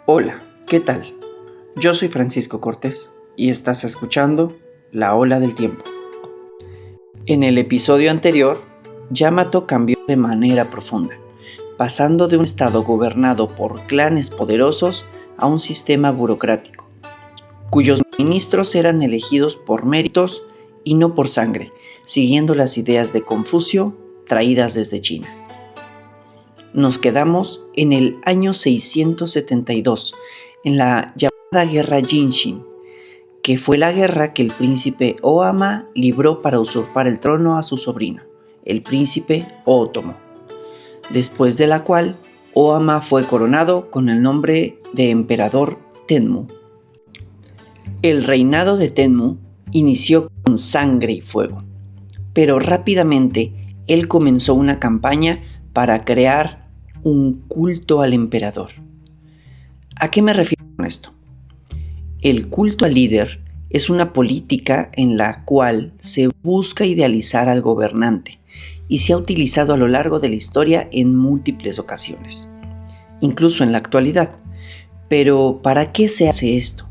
Hola, ¿qué tal? Yo soy Francisco Cortés y estás escuchando La Ola del Tiempo. En el episodio anterior, Yamato cambió de manera profunda, pasando de un estado gobernado por clanes poderosos a un sistema burocrático, cuyos ministros eran elegidos por méritos y no por sangre, siguiendo las ideas de Confucio traídas desde China. Nos quedamos en el año 672, en la llamada Guerra Jinshin, que fue la guerra que el príncipe Ōama libró para usurpar el trono a su sobrino, el príncipe Ōtomo, después de la cual Ōama fue coronado con el nombre de emperador Tenmu. El reinado de Tenmu inició con sangre y fuego, pero rápidamente él comenzó una campaña para crear un culto al emperador. ¿A qué me refiero con esto? El culto al líder es una política en la cual se busca idealizar al gobernante y se ha utilizado a lo largo de la historia en múltiples ocasiones, incluso en la actualidad. Pero ¿para qué se hace esto?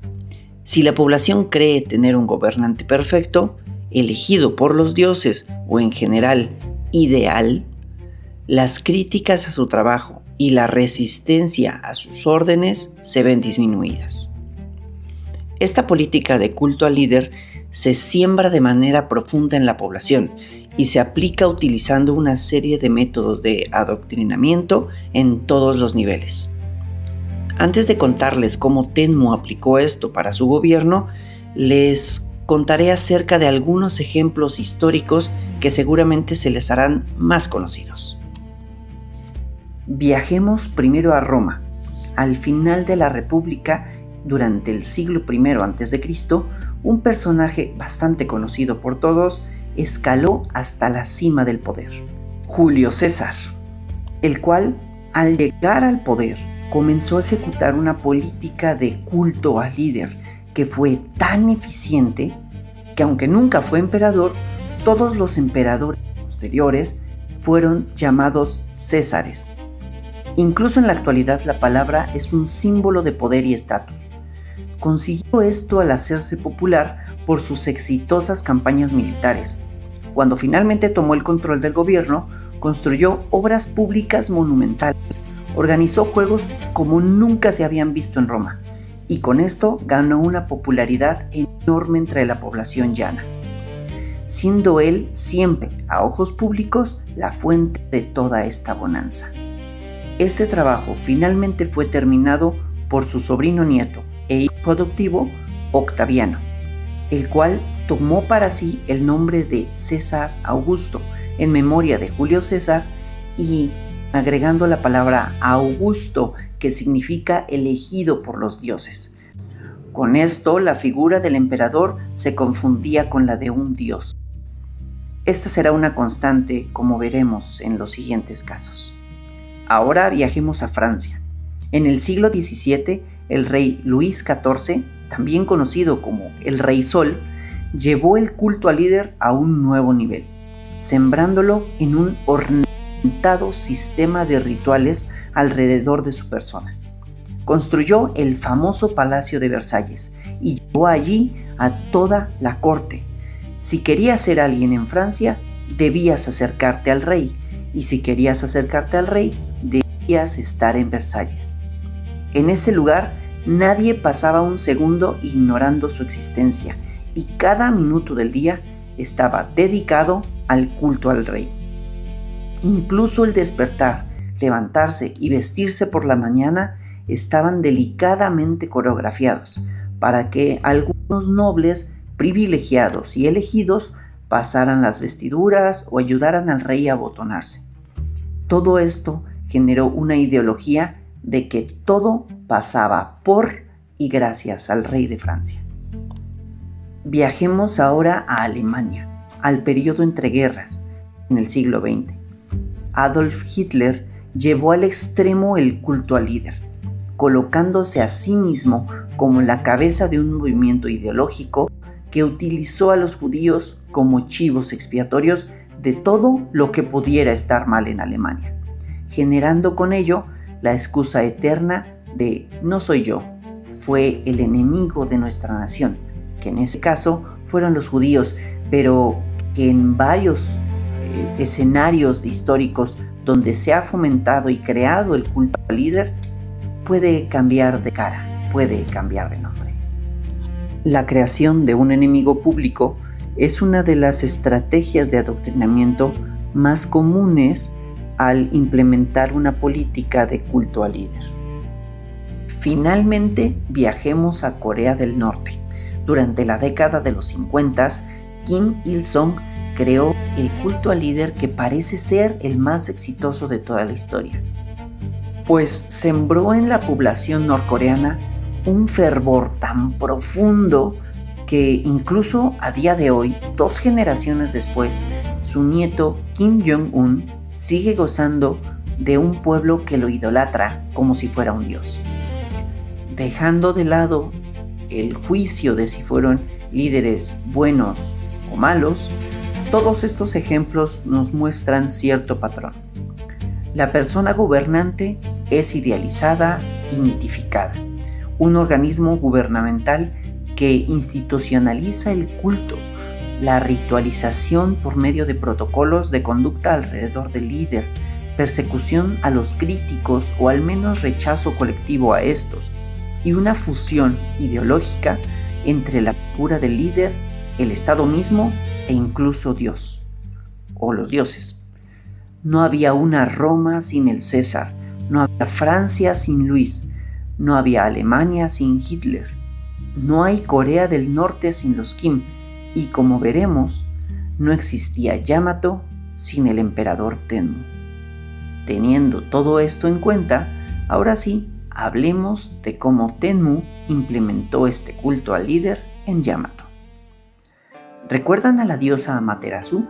Si la población cree tener un gobernante perfecto, elegido por los dioses o en general ideal, las críticas a su trabajo y la resistencia a sus órdenes se ven disminuidas. Esta política de culto al líder se siembra de manera profunda en la población y se aplica utilizando una serie de métodos de adoctrinamiento en todos los niveles. Antes de contarles cómo Tenmu aplicó esto para su gobierno, les contaré acerca de algunos ejemplos históricos que seguramente se les harán más conocidos. Viajemos primero a Roma. Al final de la República, durante el siglo I a.C., un personaje bastante conocido por todos escaló hasta la cima del poder, Julio César, el cual, al llegar al poder, comenzó a ejecutar una política de culto al líder que fue tan eficiente que, aunque nunca fue emperador, todos los emperadores posteriores fueron llamados Césares. Incluso en la actualidad la palabra es un símbolo de poder y estatus. Consiguió esto al hacerse popular por sus exitosas campañas militares. Cuando finalmente tomó el control del gobierno, construyó obras públicas monumentales, organizó juegos como nunca se habían visto en Roma, y con esto ganó una popularidad enorme entre la población llana, siendo él siempre, a ojos públicos, la fuente de toda esta bonanza. Este trabajo finalmente fue terminado por su sobrino nieto e hijo adoptivo, Octaviano, el cual tomó para sí el nombre de César Augusto en memoria de Julio César y agregando la palabra Augusto, que significa elegido por los dioses. Con esto, la figura del emperador se confundía con la de un dios. Esta será una constante, como veremos en los siguientes casos. Ahora viajemos a Francia. En el siglo XVII, el rey Luis XIV, también conocido como el Rey Sol, llevó el culto al líder a un nuevo nivel, sembrándolo en un ornamentado sistema de rituales alrededor de su persona. Construyó el famoso Palacio de Versalles y llevó allí a toda la corte. Si querías ser alguien en Francia, debías acercarte al rey, y si querías acercarte al rey, debías estar en Versalles. En ese lugar nadie pasaba un segundo ignorando su existencia, y cada minuto del día estaba dedicado al culto al rey. Incluso el despertar, levantarse y vestirse por la mañana estaban delicadamente coreografiados para que algunos nobles privilegiados y elegidos pasaran las vestiduras o ayudaran al rey a abotonarse. Todo esto generó una ideología de que todo pasaba por y gracias al rey de Francia. Viajemos ahora a Alemania, al periodo entre guerras, en el siglo XX. Adolf Hitler llevó al extremo el culto al líder, colocándose a sí mismo como la cabeza de un movimiento ideológico que utilizó a los judíos como chivos expiatorios de todo lo que pudiera estar mal en Alemania, generando con ello la excusa eterna realmente no soy yo, fue el enemigo de nuestra nación, que en ese caso fueron los judíos, pero que en varios escenarios históricos donde se ha fomentado y creado el culto al líder, puede cambiar de cara, puede cambiar de nombre. La creación de un enemigo público es una de las estrategias de adoctrinamiento más comunes al implementar una política de culto al líder. Finalmente, viajemos a Corea del Norte. Durante la década de los 50, Kim Il-sung creó el culto al líder que parece ser el más exitoso de toda la historia, pues sembró en la población norcoreana un fervor tan profundo que incluso a día de hoy, 2 generaciones después, su nieto Kim Jong-un sigue gozando de un pueblo que lo idolatra como si fuera un dios. Dejando de lado el juicio de si fueron líderes buenos o malos, todos estos ejemplos nos muestran cierto patrón. La persona gobernante es idealizada y mitificada. Un organismo gubernamental que institucionaliza el culto, la ritualización por medio de protocolos de conducta alrededor del líder, persecución a los críticos o al menos rechazo colectivo a estos, y una fusión ideológica entre la figura del líder, el Estado mismo e incluso Dios, o los dioses. No había una Roma sin el César, no había Francia sin Luis, no había Alemania sin Hitler, no hay Corea del Norte sin los Kim, y como veremos, no existía Yamato sin el emperador Tenmu. Teniendo todo esto en cuenta, ahora sí, hablemos de cómo Tenmu implementó este culto al líder en Yamato. ¿Recuerdan a la diosa Amaterasu?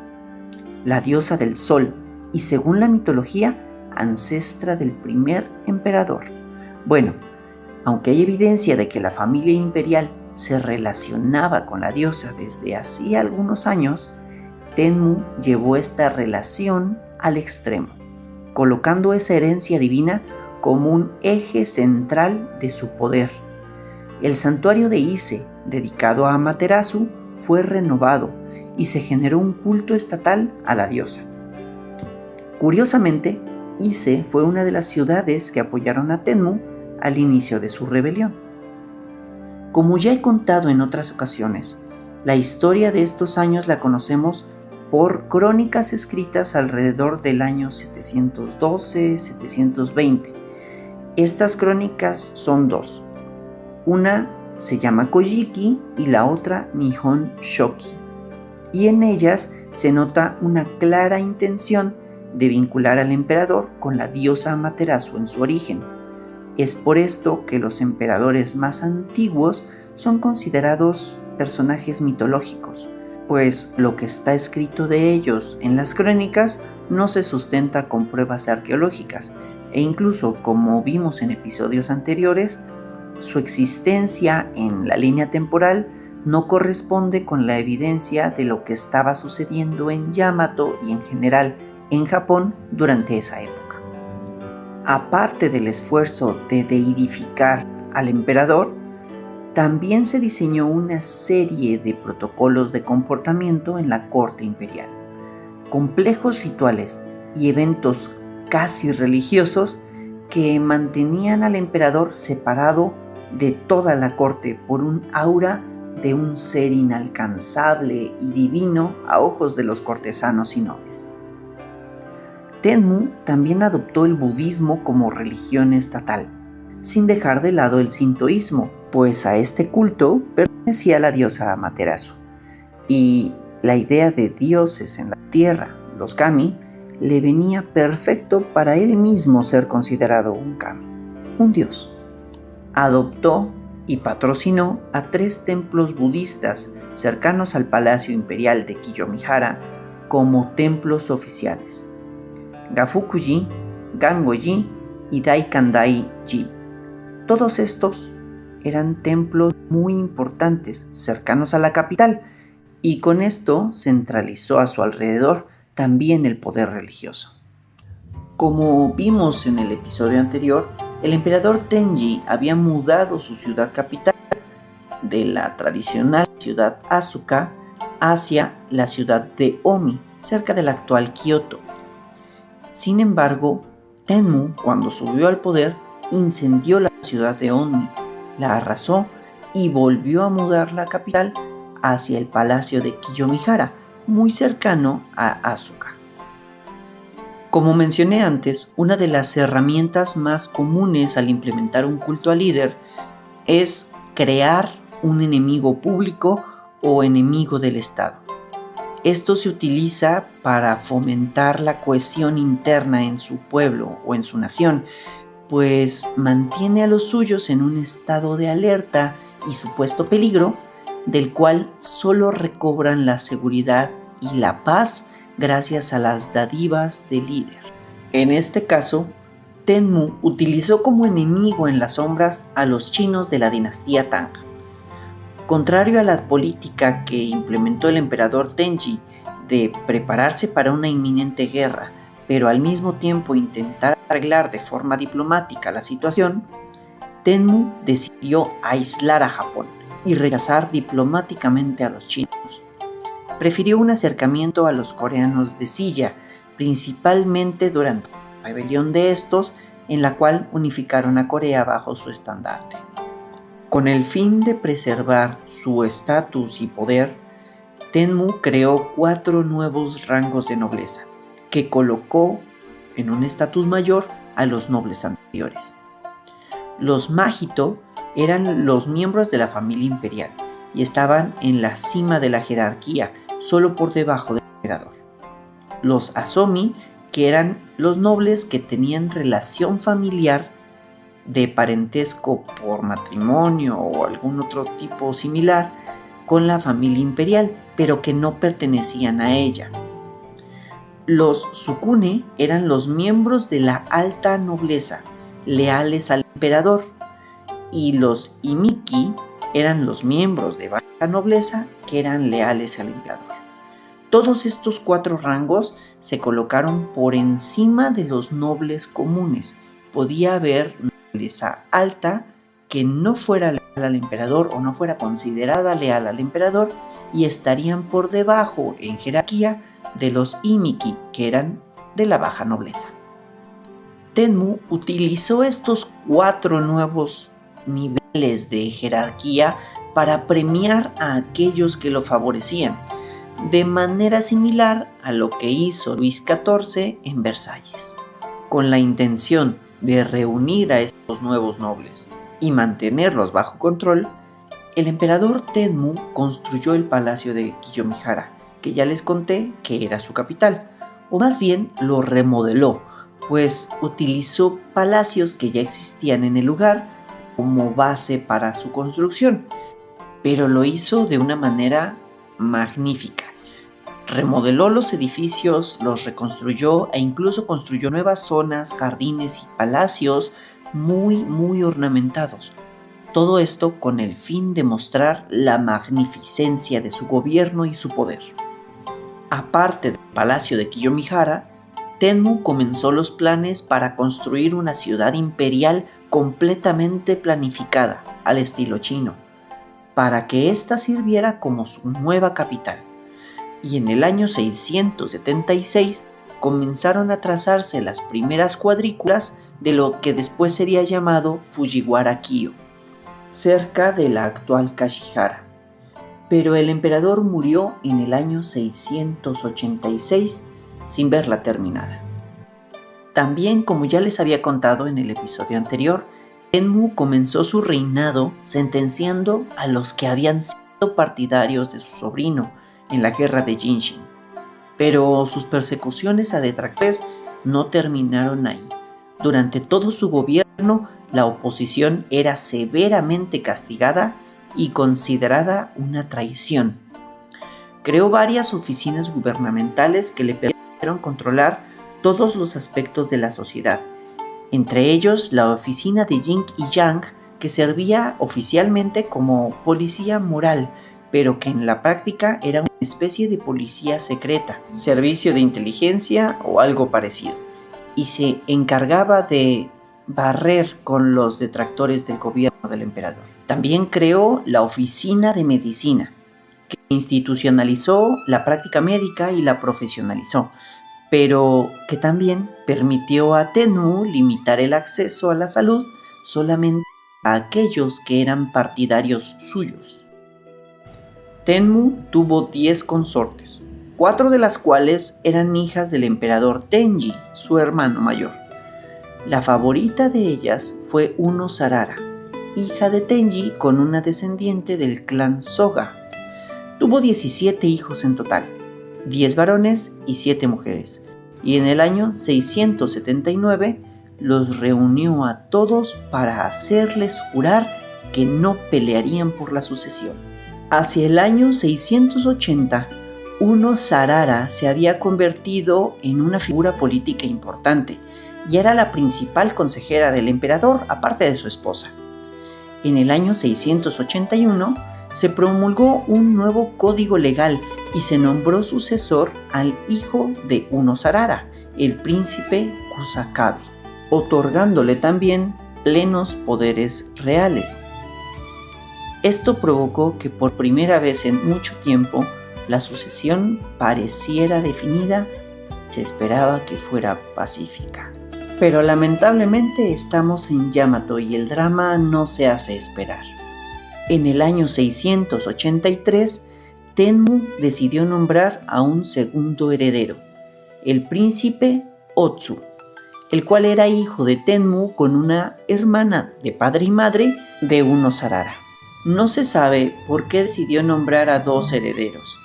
La diosa del sol y, según la mitología, ancestra del primer emperador. Bueno, aunque hay evidencia de que la familia imperial se relacionaba con la diosa desde hacía algunos años, Tenmu llevó esta relación al extremo, colocando esa herencia divina como un eje central de su poder. El santuario de Ise, dedicado a Amaterasu, fue renovado y se generó un culto estatal a la diosa. Curiosamente, Ise fue una de las ciudades que apoyaron a Tenmu al inicio de su rebelión. Como ya he contado en otras ocasiones, la historia de estos años la conocemos por crónicas escritas alrededor del año 712-720. Estas crónicas son 2. Una se llama Kojiki y la otra Nihon Shoki. Y en ellas se nota una clara intención de vincular al emperador con la diosa Amaterasu en su origen. Es por esto que los emperadores más antiguos son considerados personajes mitológicos, pues lo que está escrito de ellos en las crónicas no se sustenta con pruebas arqueológicas, e incluso, como vimos en episodios anteriores, su existencia en la línea temporal no corresponde con la evidencia de lo que estaba sucediendo en Yamato y en general en Japón durante esa época. Aparte del esfuerzo de deidificar al emperador, también se diseñó una serie de protocolos de comportamiento en la corte imperial, complejos rituales y eventos casi religiosos que mantenían al emperador separado de toda la corte por un aura de un ser inalcanzable y divino a ojos de los cortesanos y nobles. Tenmu también adoptó el budismo como religión estatal, sin dejar de lado el sintoísmo, pues a este culto pertenecía la diosa Amaterasu, y la idea de dioses en la tierra, los kami, le venía perfecto para él mismo ser considerado un kami, un dios. Adoptó y patrocinó a 3 templos budistas cercanos al Palacio Imperial de Kiyomihara como templos oficiales: Gafuku-ji, Gango-ji y Daikandai-ji. Todos estos eran templos muy importantes cercanos a la capital, y con esto centralizó a su alrededor también el poder religioso. Como vimos en el episodio anterior, El emperador Tenji había mudado su ciudad capital de la tradicional ciudad Asuka hacia la ciudad de Omi, cerca del actual Kioto. Sin embargo, Tenmu, cuando subió al poder, incendió la ciudad de Omi, la arrasó y volvió a mudar la capital hacia el palacio de Kiyomihara, muy cercano a Asuka. Como mencioné antes, una de las herramientas más comunes al implementar un culto al líder es crear un enemigo público o enemigo del Estado. Esto se utiliza para fomentar la cohesión interna en su pueblo o en su nación, pues mantiene a los suyos en un estado de alerta y supuesto peligro, del cual solo recobran la seguridad y la paz gracias a las dádivas del líder. En este caso, Tenmu utilizó como enemigo en las sombras a los chinos de la dinastía Tang. Contrario a la política que implementó el emperador Tenji de prepararse para una inminente guerra, pero al mismo tiempo intentar arreglar de forma diplomática la situación, Tenmu decidió aislar a Japón y rechazar diplomáticamente a los chinos. Prefirió un acercamiento a los coreanos de Silla, principalmente durante la rebelión de estos, en la cual unificaron a Corea bajo su estandarte. Con el fin de preservar su estatus y poder, Tenmu creó 4 nuevos rangos de nobleza, que colocó en un estatus mayor a los nobles anteriores. Los Mahito eran los miembros de la familia imperial y estaban en la cima de la jerarquía, solo por debajo del emperador. Los Asomi, que eran los nobles que tenían relación familiar de parentesco por matrimonio o algún otro tipo similar con la familia imperial, pero que no pertenecían a ella. Los Sukune eran los miembros de la alta nobleza, leales al emperador, y los Imiki eran los miembros de baja nobleza que eran leales al emperador. Todos estos 4 rangos se colocaron por encima de los nobles comunes. Podía haber nobleza alta que no fuera leal al emperador o no fuera considerada leal al emperador y estarían por debajo en jerarquía de los Imiki, que eran de la baja nobleza. Tenmu utilizó estos 4 nuevos niveles de jerarquía para premiar a aquellos que lo favorecían, de manera similar a lo que hizo Luis XIV en Versalles, con la intención de reunir a estos nuevos nobles y mantenerlos bajo control. El emperador Tenmu construyó el palacio de Kiyomihara, que ya les conté que era su capital, o más bien lo remodeló, pues utilizó palacios que ya existían en el lugar como base para su construcción, pero lo hizo de una manera magnífica. Remodeló los edificios, los reconstruyó e incluso construyó nuevas zonas, jardines y palacios muy ornamentados. Todo esto con el fin de mostrar la magnificencia de su gobierno y su poder. Aparte del palacio de Kiyomihara, Tenmu comenzó los planes para construir una ciudad imperial completamente planificada al estilo chino, para que ésta sirviera como su nueva capital. Y en el año 676 comenzaron a trazarse las primeras cuadrículas de lo que después sería llamado Fujiwara-kyo, cerca de la actual Kashihara. Pero el emperador murió en el año 686 sin verla terminada. También, como ya les había contado en el episodio anterior, Tenmu comenzó su reinado sentenciando a los que habían sido partidarios de su sobrino en la guerra de Jinshin. Pero sus persecuciones a detractores no terminaron ahí. Durante todo su gobierno, la oposición era severamente castigada y considerada una traición. Creó varias oficinas gubernamentales que le permitieron controlar todos los aspectos de la sociedad, entre ellos la oficina de Yin y Yang, que servía oficialmente como policía moral, pero que en la práctica era una especie de policía secreta, servicio de inteligencia o algo parecido, y se encargaba de barrer con los detractores del gobierno del emperador. También creó la Oficina de Medicina, que institucionalizó la práctica médica y la profesionalizó, pero que también permitió a Tenmu limitar el acceso a la salud solamente a aquellos que eran partidarios suyos. Tenmu tuvo 10 consortes, 4 de las cuales eran hijas del emperador Tenji, su hermano mayor. La favorita de ellas fue Uno Sarara, hija de Tenji con una descendiente del clan Soga. Tuvo 17 hijos en total, 10 varones y 7 mujeres, y en el año 679 los reunió a todos para hacerles jurar que no pelearían por la sucesión. Hacia el año 680, Uno Sarara se había convertido en una figura política importante y era la principal consejera del emperador, aparte de su esposa. En el año 681 se promulgó un nuevo código legal y se nombró sucesor al hijo de Uno Sarara, el príncipe Kusakabe, otorgándole también plenos poderes reales. Esto provocó que por primera vez en mucho tiempo la sucesión pareciera definida y se esperaba que fuera pacífica. Pero lamentablemente estamos en Yamato y el drama no se hace esperar. En el año 683, Tenmu decidió nombrar a un segundo heredero, el príncipe Otsu, el cual era hijo de Tenmu con una hermana de padre y madre de Uno Sarara. No se sabe por qué decidió nombrar a 2 herederos.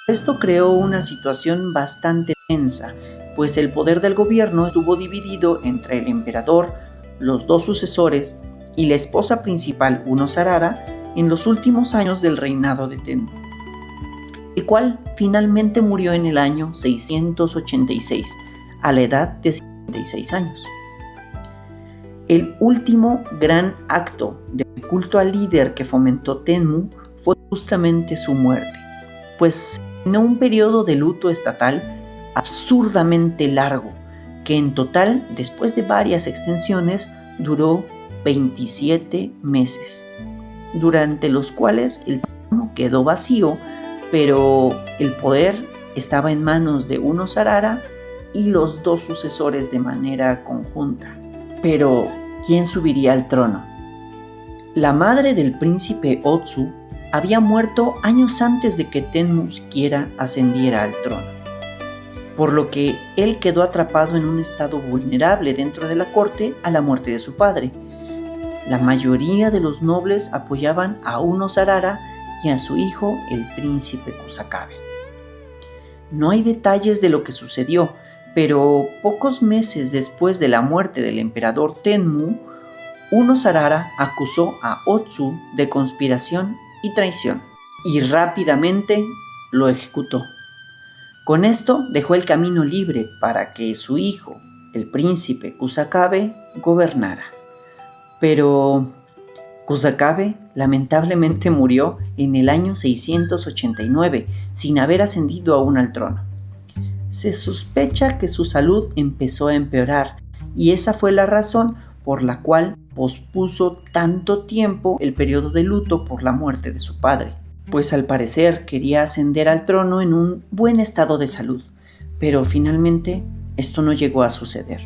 Esto creó una situación bastante tensa, pues el poder del gobierno estuvo dividido entre el emperador, los 2 sucesores y la esposa principal Uno Sarara en los últimos años del reinado de Tenmu, el cual finalmente murió en el año 686, a la edad de 56 años. El último gran acto de culto al líder que fomentó Tenmu fue justamente su muerte, pues se terminó un periodo de luto estatal absurdamente largo, que en total, después de varias extensiones, duró 27 meses, durante los cuales el trono quedó vacío, pero el poder estaba en manos de Uno Sarara y los 2 sucesores de manera conjunta. Pero, ¿quién subiría al trono? La madre del príncipe Otsu había muerto años antes de que Tenmu siquiera ascendiera al trono, por lo que él quedó atrapado en un estado vulnerable dentro de la corte a la muerte de su padre. La mayoría de los nobles apoyaban a Uno Sarara y a su hijo, el príncipe Kusakabe. No hay detalles de lo que sucedió, pero pocos meses después de la muerte del emperador Tenmu, Uno Sarara acusó a Otsu de conspiración y traición, y rápidamente lo ejecutó. Con esto dejó el camino libre para que su hijo, el príncipe Kusakabe, gobernara. Pero Kusakabe lamentablemente murió en el año 689, sin haber ascendido aún al trono. Se sospecha que su salud empezó a empeorar, y esa fue la razón por la cual pospuso tanto tiempo el periodo de luto por la muerte de su padre, pues al parecer quería ascender al trono en un buen estado de salud, pero finalmente esto no llegó a suceder.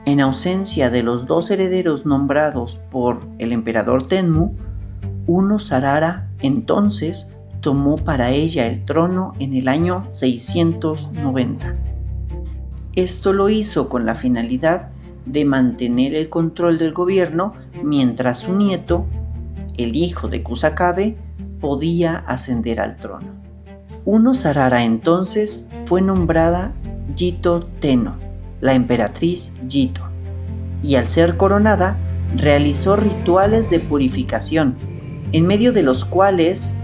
En ausencia de los 2 herederos nombrados por el emperador Tenmu, Uno Sarara entonces tomó para ella el trono en el año 690. Esto lo hizo con la finalidad de mantener el control del gobierno mientras su nieto, el hijo de Kusakabe, podía ascender al trono. Uno Sarara entonces fue nombrada Jito Tenno, la emperatriz Jito, y al ser coronada realizó rituales de purificación, en medio de los cuales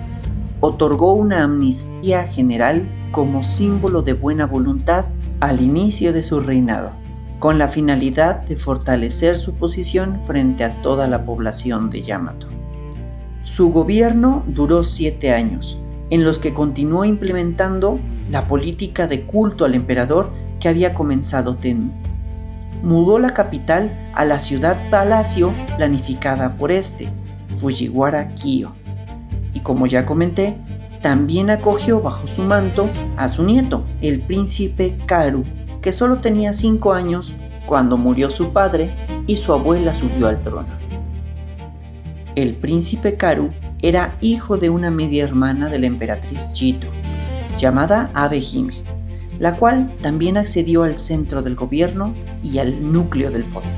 otorgó una amnistía general como símbolo de buena voluntad al inicio de su reinado, con la finalidad de fortalecer su posición frente a toda la población de Yamato. Su gobierno duró 7 años, en los que continuó implementando la política de culto al emperador que había comenzado Tenmu. mudó la capital a la ciudad-palacio planificada por Fujiwara-Kyo. Y como ya comenté, también acogió bajo su manto a su nieto, el príncipe Karu, que solo tenía 5 años cuando murió su padre y su abuela subió al trono. El príncipe Karu era hijo de una media hermana de la emperatriz Jito, llamada Abehime, la cual también accedió al centro del gobierno y al núcleo del poder.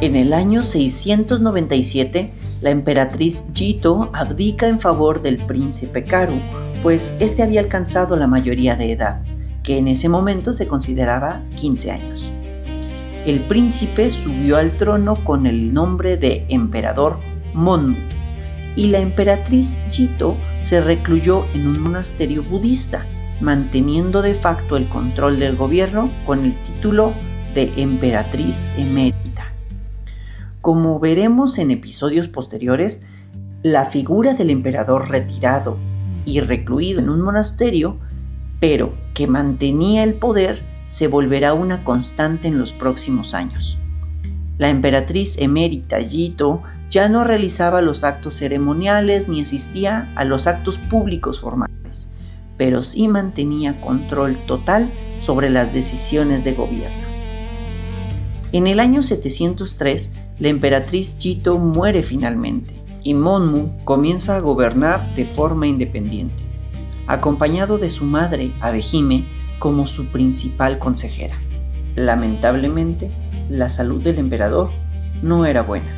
En el año 697, la emperatriz Jito abdica en favor del príncipe Karu, pues este había alcanzado la mayoría de edad, que en ese momento se consideraba 15 años. El príncipe subió al trono con el nombre de emperador Monmu, y la emperatriz Jito se recluyó en un monasterio budista, manteniendo de facto el control del gobierno con el título de emperatriz emérita. Como veremos en episodios posteriores, la figura del emperador retirado y recluido en un monasterio, pero que mantenía el poder, se volverá una constante en los próximos años. La emperatriz emérita Jito ya no realizaba los actos ceremoniales ni asistía a los actos públicos formales, pero sí mantenía control total sobre las decisiones de gobierno. En el año 703, la emperatriz Jito muere finalmente y Monmu comienza a gobernar de forma independiente, acompañado de su madre Abehime como su principal consejera. Lamentablemente, la salud del emperador no era buena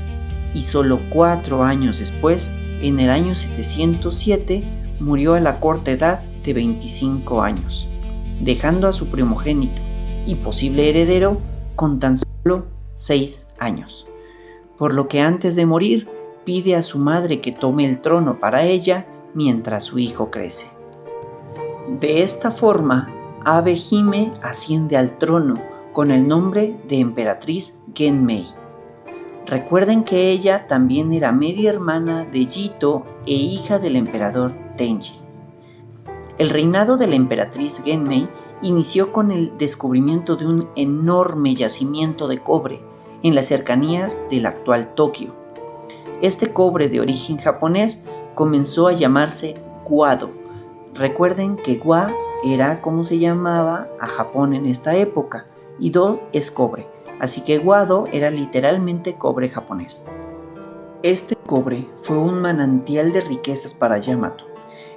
y solo 4 años después, en el año 707, murió a la corta edad de 25 años, dejando a su primogénito y posible heredero con tan solo 6 años, por lo que antes de morir pide a su madre que tome el trono para ella mientras su hijo crece. De esta forma, Abehime asciende al trono con el nombre de emperatriz Genmei. Recuerden que ella también era media hermana de Jito e hija del emperador Tenji. El reinado de la emperatriz Genmei inició con el descubrimiento de un enorme yacimiento de cobre en las cercanías del actual Tokio. Este cobre de origen japonés comenzó a llamarse Wado. Recuerden que Wa era como se llamaba a Japón en esta época y Do es cobre, así que Wado era literalmente cobre japonés. Este cobre fue un manantial de riquezas para Yamato.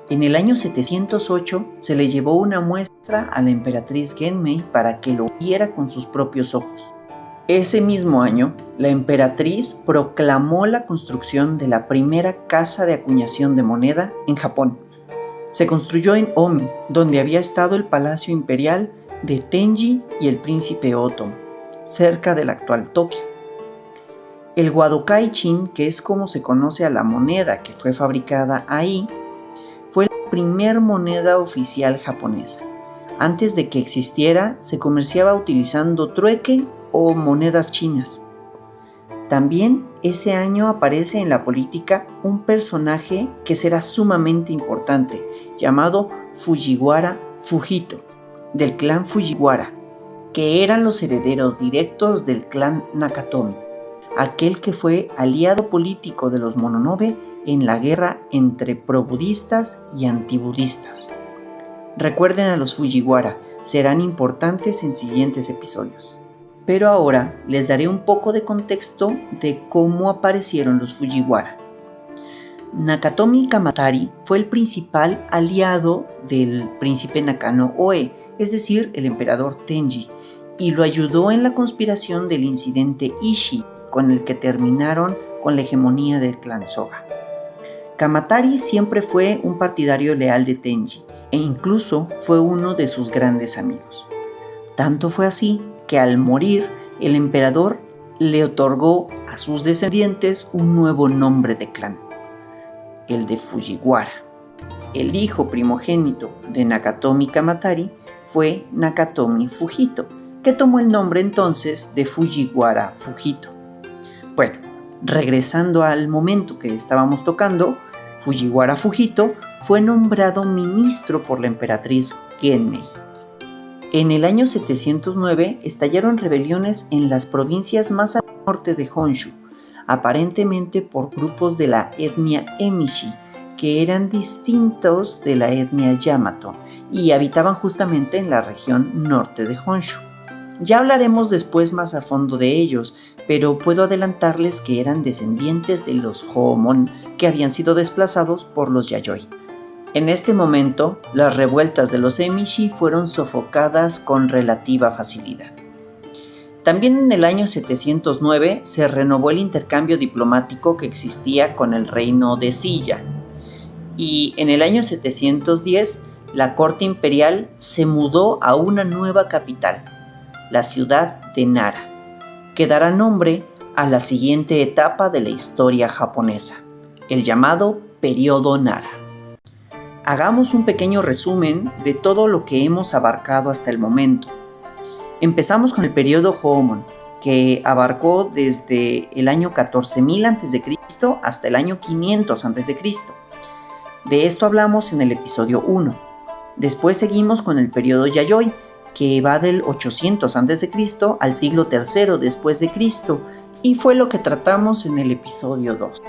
En el año 708 se le llevó una muestra a la emperatriz Genmei para que lo viera con sus propios ojos. Ese mismo año, la emperatriz proclamó la construcción de la primera casa de acuñación de moneda en Japón. Se construyó en Omi, donde había estado el palacio imperial de Tenji y el príncipe Otomo, cerca del actual Tokio. El Wadokai-chin, que es como se conoce a la moneda que fue fabricada ahí, fue la primer moneda oficial japonesa. Antes de que existiera, se comerciaba utilizando trueque o monedas chinas. También ese año aparece en la política un personaje que será sumamente importante, llamado Fujiwara Fujito, del clan Fujiwara, que eran los herederos directos del clan Nakatomi, aquel que fue aliado político de los Mononobe en la guerra entre pro-budistas y anti-budistas. Recuerden a los Fujiwara, serán importantes en siguientes episodios. Pero ahora les daré un poco de contexto de cómo aparecieron los Fujiwara. Nakatomi Kamatari fue el principal aliado del príncipe Nakano Oe, es decir, el emperador Tenji, y lo ayudó en la conspiración del incidente Ishii, con el que terminaron con la hegemonía del clan Soga. Kamatari siempre fue un partidario leal de Tenji, e incluso fue uno de sus grandes amigos. Tanto fue así que al morir, el emperador le otorgó a sus descendientes un nuevo nombre de clan, el de Fujiwara. El hijo primogénito de Nakatomi Kamatari fue Nakatomi Fujito, que tomó el nombre entonces de Fujiwara Fujito. Bueno, regresando al momento que estábamos tocando, Fujiwara Fujito fue nombrado ministro por la emperatriz Genmei. En el año 709 estallaron rebeliones en las provincias más al norte de Honshu, aparentemente por grupos de la etnia Emishi, que eran distintos de la etnia Yamato y habitaban justamente en la región norte de Honshu. Ya hablaremos después más a fondo de ellos, pero puedo adelantarles que eran descendientes de los Hohomon que habían sido desplazados por los Yayoi. En este momento, las revueltas de los Emishi fueron sofocadas con relativa facilidad. También en el año 709 se renovó el intercambio diplomático que existía con el reino de Silla, y en el año 710 la corte imperial se mudó a una nueva capital, la ciudad de Nara, que dará nombre a la siguiente etapa de la historia japonesa, el llamado Periodo Nara. Hagamos un pequeño resumen de todo lo que hemos abarcado hasta el momento. Empezamos con el periodo Hohomon, que abarcó desde el año 14.000 a.C. hasta el año 500 a.C. De esto hablamos en el episodio 1. Después seguimos con el periodo Yayoi, que va del 800 a.C. al siglo III después de Cristo, y fue lo que tratamos en el episodio 2.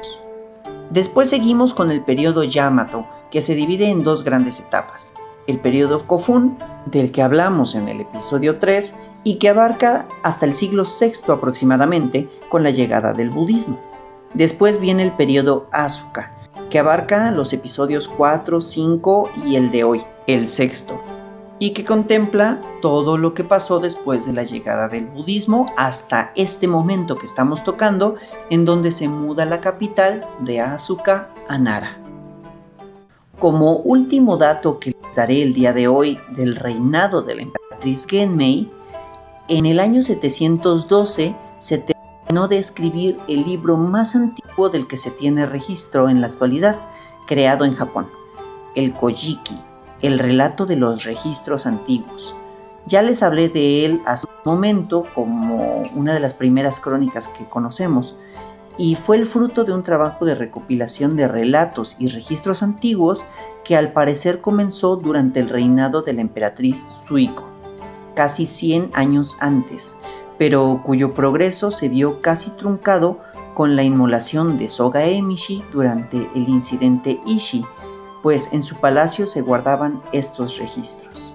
Después seguimos con el periodo Yamato, que se divide en dos grandes etapas. El periodo Kofun, del que hablamos en el episodio 3, y que abarca hasta el siglo VI aproximadamente con la llegada del budismo. Después viene el periodo Asuka, que abarca los episodios 4, 5 y el de hoy, el sexto, y que contempla todo lo que pasó después de la llegada del budismo hasta este momento que estamos tocando, en donde se muda la capital de Asuka a Nara. Como último dato que les daré el día de hoy del reinado de la emperatriz Genmei, en el año 712 se terminó de escribir el libro más antiguo del que se tiene registro en la actualidad, creado en Japón, el Kojiki, el relato de los registros antiguos. Ya les hablé de él hace un momento como una de las primeras crónicas que conocemos, y fue el fruto de un trabajo de recopilación de relatos y registros antiguos que al parecer comenzó durante el reinado de la emperatriz Suiko, casi 100 años antes, pero cuyo progreso se vio casi truncado con la inmolación de Soga Emishi durante el incidente Ishii, pues en su palacio se guardaban estos registros.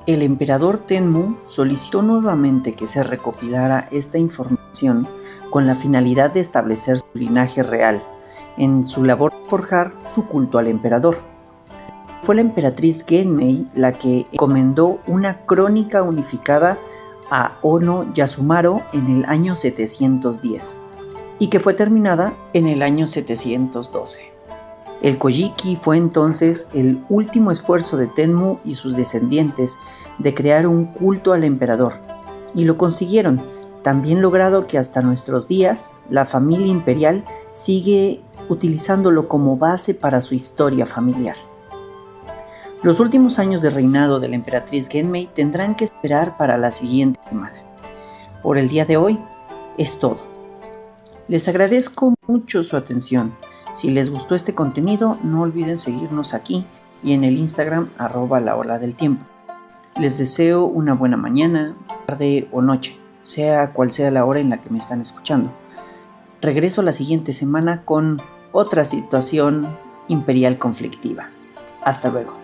El emperador Tenmu solicitó nuevamente que se recopilara esta información con la finalidad de establecer su linaje real, en su labor de forjar su culto al emperador. Fue la emperatriz Genmei la que encomendó una crónica unificada a Ono Yasumaro en el año 710, y que fue terminada en el año 712. El Kojiki fue entonces el último esfuerzo de Tenmu y sus descendientes de crear un culto al emperador, y lo consiguieron, tan bien logrado que hasta nuestros días la familia imperial sigue utilizándolo como base para su historia familiar. Los últimos años de reinado de la emperatriz Genmei tendrán que esperar para la siguiente semana. Por el día de hoy es todo. Les agradezco mucho su atención. Si les gustó este contenido, no olviden seguirnos aquí y en el Instagram @laoladeltiempo. Les deseo una buena mañana, tarde o noche, sea cual sea la hora en la que me están escuchando. Regreso la siguiente semana con otra situación imperial conflictiva. Hasta luego.